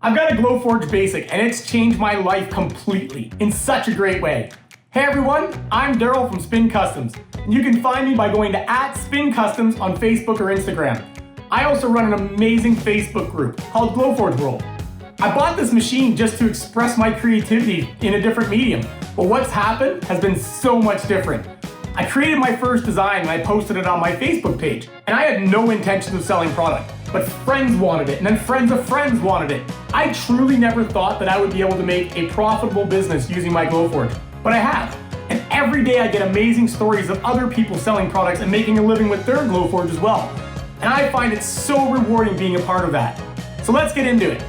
I've got a Glowforge Basic and it's changed my life completely in such a great way. Hey everyone, I'm Darryl from Spin Customs. And you can find me by going to @SpinCustoms on Facebook or Instagram. I also run an amazing Facebook group called Glowforge World. I bought this machine just to express my creativity in a different medium, but what's happened has been so much different. I created my first design and I posted it on my Facebook page, and I had no intention of selling product, but friends wanted it, and then friends of friends wanted it. I truly never thought that I would be able to make a profitable business using my Glowforge, but I have. And every day I get amazing stories of other people selling products and making a living with their Glowforge as well. And I find it so rewarding being a part of that. So let's get into it.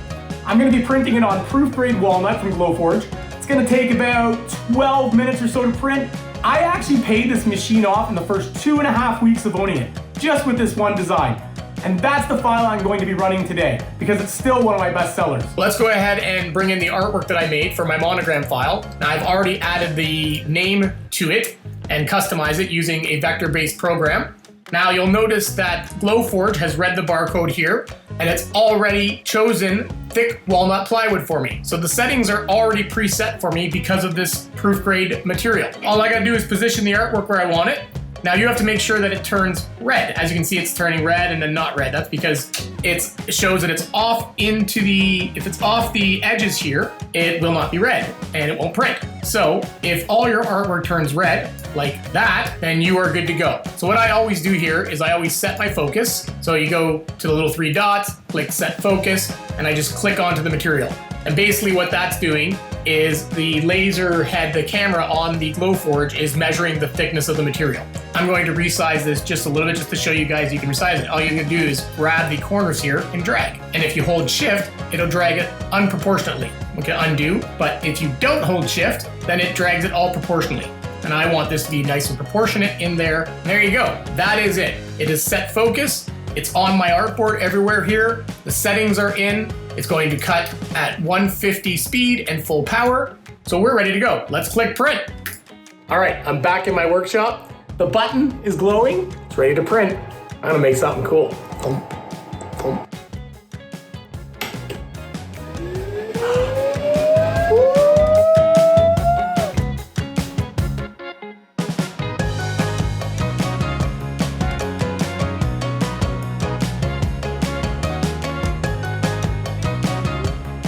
I'm going to be printing it on proof grade walnut from Glowforge. It's going to take about 12 minutes or so to print. I actually paid this machine off in the first 2.5 weeks of owning it, just with this one design. And that's the file I'm going to be running today, because it's still one of my best sellers. Let's go ahead and bring in the artwork that I made for my monogram file. Now I've already added the name to it and customized it using a vector-based program. Now you'll notice that Glowforge has read the barcode here, and it's already chosen thick walnut plywood for me. So the settings are already preset for me because of this proof grade material. All I gotta do is position the artwork where I want it. Now you have to make sure that it turns red. As you can see, it's turning red and then not red. That's because it shows that it's off into the, if it's off the edges here, it will not be red and it won't print. So if all your artwork turns red like that, then you are good to go. So what I always do here is I always set my focus. So you go to the little 3 dots, click set focus, and I just click onto the material. And basically what that's doing is the laser head, the camera on the Glowforge is measuring the thickness of the material. I'm going to resize this just a little bit just to show you guys you can resize it. All you're gonna do is grab the corners here and drag. And if you hold shift, it'll drag it unproportionately. We can undo, but if you don't hold shift, then it drags it all proportionally. And I want this to be nice and proportionate in there. And there you go, that is it. It is set focus. It's on my artboard everywhere here. The settings are in. It's going to cut at 150 speed and full power. So we're ready to go. Let's click print. All right, I'm back in my workshop. The button is glowing. It's ready to print. I'm gonna make something cool.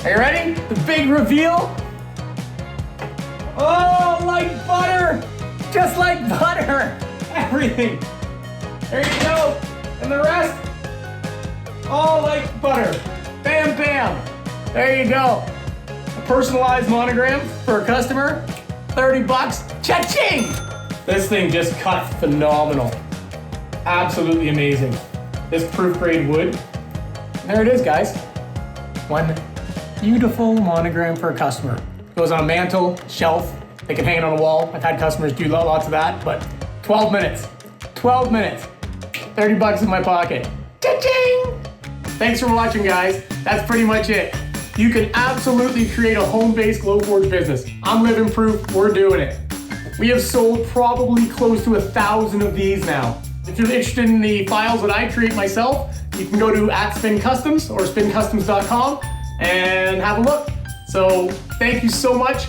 Are you ready? The big reveal. Oh, like butter. Just like butter. Everything. There you go. And the rest, all like butter. Bam, bam. There you go. A personalized monogram for a customer. 30 bucks. Cha-ching! This thing just cut phenomenal. Absolutely amazing. This proof grade wood. There it is, guys. One beautiful monogram for a customer. Goes on a mantle, shelf. They can hang it on a wall. I've had customers do lots of that, but 12 minutes. 12 minutes. 30 bucks in my pocket. Cha-ching! Thanks for watching, guys. That's pretty much it. You can absolutely create a home-based Glowforge business. I'm living proof, we're doing it. We have sold probably close to 1,000 of these now. If you're interested in the files that I create myself, you can go to @SpinCustoms or spincustoms.com and have a look. So thank you so much.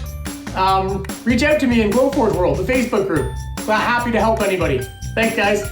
Reach out to me in Glowforge World, the Facebook group. I'm happy to help anybody. Thanks, guys.